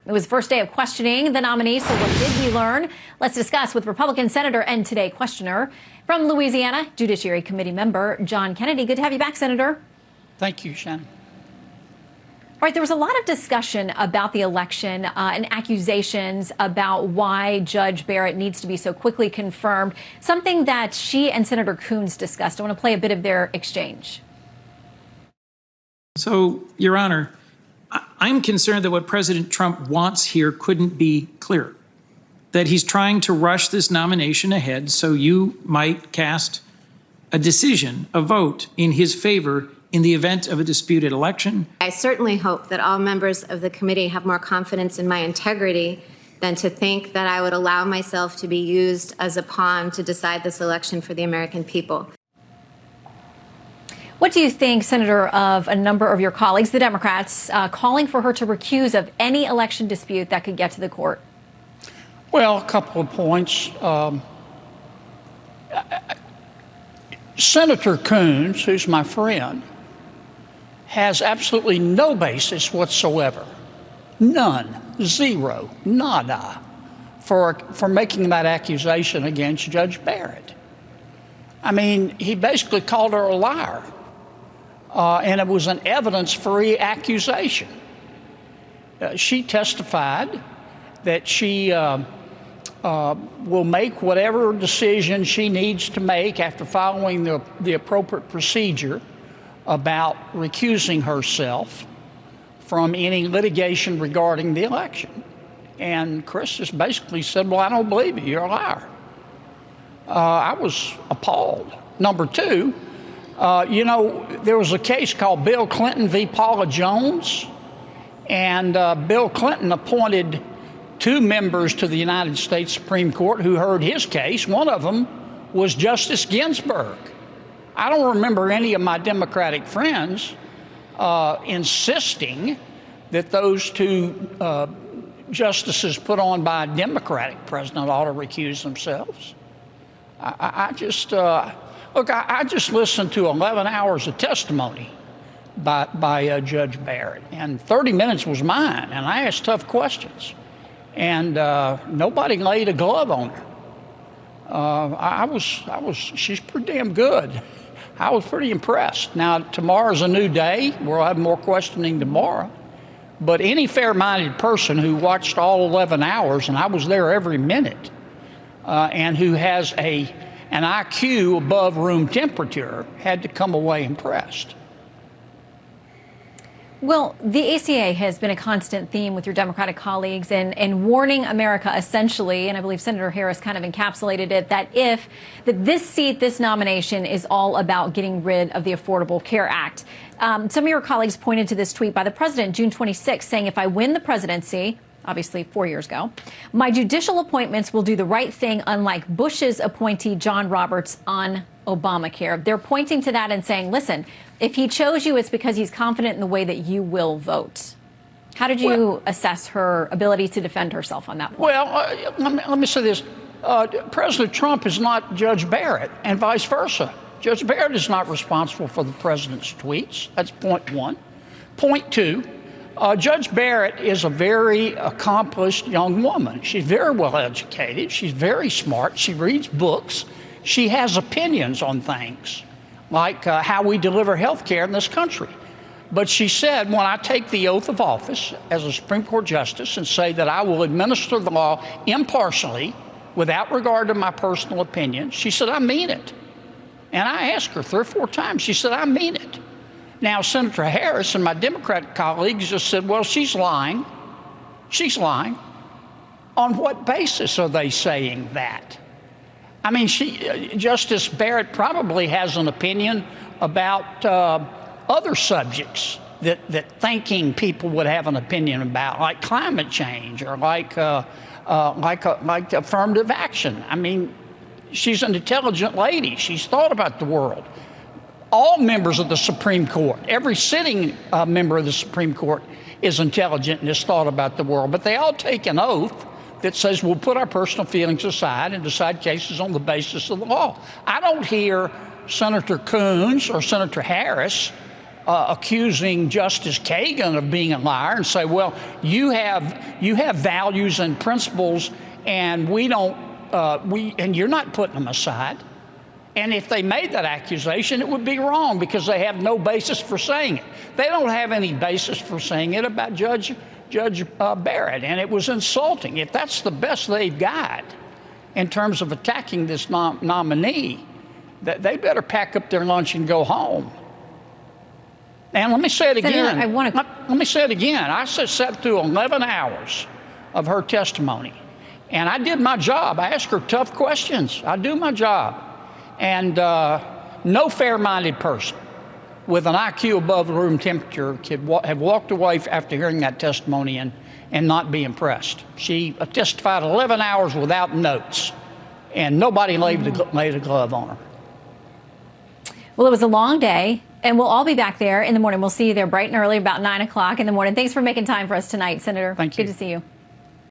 It was the first day of questioning the nominee, so what did we learn? Let's discuss with Republican Senator and Today questioner from Louisiana, Judiciary Committee member John Kennedy. Good to have you back, Senator. Thank you, Shannon. All right, there was a lot of discussion about the election and accusations about why Judge Barrett needs to be so quickly confirmed, something that she and Senator Coons discussed. I want to play a bit of their exchange. So, Your Honor, I'm concerned that what President Trump wants here couldn't be clearer, that he's trying to rush this nomination ahead so you might cast a decision, a vote in his favor in the event of a disputed election. I certainly hope that all members of the committee have more confidence in my integrity than to think that I would allow myself to be used as a pawn to decide this election for the American people. What do you think, Senator, of a number of your colleagues, the Democrats, calling for her to recuse of any election dispute that could get to the court? Well, a couple of points. Senator Coons, who's my friend, has absolutely no basis whatsoever, none, zero, nada, for making that accusation against Judge Barrett. I mean, he basically called her a liar, and it was an evidence-free accusation. She testified that she will make whatever decision she needs to make after following the appropriate procedure about recusing herself from any litigation regarding the election. And Chris just basically said, well, I don't believe you, you're a liar. I was appalled. Number two, you know, there was a case called Bill Clinton v. Paula Jones, and Bill Clinton appointed 2 members to the United States Supreme Court who heard his case. One of them was Justice Ginsburg. I don't remember any of my Democratic friends insisting that those 2 justices put on by a Democratic president ought to recuse themselves. I just listened to 11 hours of testimony by Judge Barrett, and 30 minutes was mine, and I asked tough questions. And nobody laid a glove on her. She's pretty damn good. I was pretty impressed. Now, tomorrow's a new day. We'll have more questioning tomorrow. But any fair-minded person who watched all 11 hours, and I was there every minute, and who has an IQ above room temperature, had to come away impressed. Well, the ACA has been a constant theme with your Democratic colleagues and warning America essentially, and I believe Senator Harris kind of encapsulated it, that this nomination is all about getting rid of the Affordable Care Act. Some of your colleagues pointed to this tweet by the president, June 26, saying, if I win the presidency, obviously 4 years ago, my judicial appointments will do the right thing, unlike Bush's appointee, John Roberts, on Obamacare. They're pointing to that and saying, listen, if he chose you, it's because he's confident in the way that you will vote. How did you assess her ability to defend herself on that point? Well, let me say this. President Trump is not Judge Barrett, and vice versa. Judge Barrett is not responsible for the president's tweets. That's point one. Point two, Judge Barrett is a very accomplished young woman. She's very well educated. She's very smart. She reads books. She has opinions on things like how we deliver health care in this country. But she said, when I take the oath of office as a Supreme Court justice and say that I will administer the law impartially without regard to my personal opinion, she said, I mean it. And I asked her 3 or 4 times. She said, I mean it. Now, Senator Harris and my Democratic colleagues just said, well, she's lying. She's lying. On what basis are they saying that? I mean, Justice Barrett probably has an opinion about other subjects that thinking people would have an opinion about, like climate change or like affirmative action. I mean, she's an intelligent lady. She's thought about the world. All members of the Supreme Court, every sitting member of the Supreme Court is intelligent and has thought about the world, but they all take an oath that says we'll put our personal feelings aside and decide cases on the basis of the law. I don't hear Senator Coons or Senator Harris accusing Justice Kagan of being a liar and say, well, you have values and principles, and and you're not putting them aside. And if they made that accusation, it would be wrong because they have no basis for saying it. They don't have any basis for saying it about Judge Barrett, and it was insulting. If that's the best they've got in terms of attacking this nominee, that they better pack up their lunch and go home. And let me say it again. Let me say it again. I sat through 11 hours of her testimony, and I did my job. I asked her tough questions. I do my job. And no fair-minded person with an IQ above room temperature could have walked away after hearing that testimony and not be impressed. She testified 11 hours without notes, and nobody laid a glove on her. Well, it was a long day, and we'll all be back there in the morning. We'll see you there bright and early, about 9 o'clock in the morning. Thanks for making time for us tonight, Senator. Thank you. Good to see you.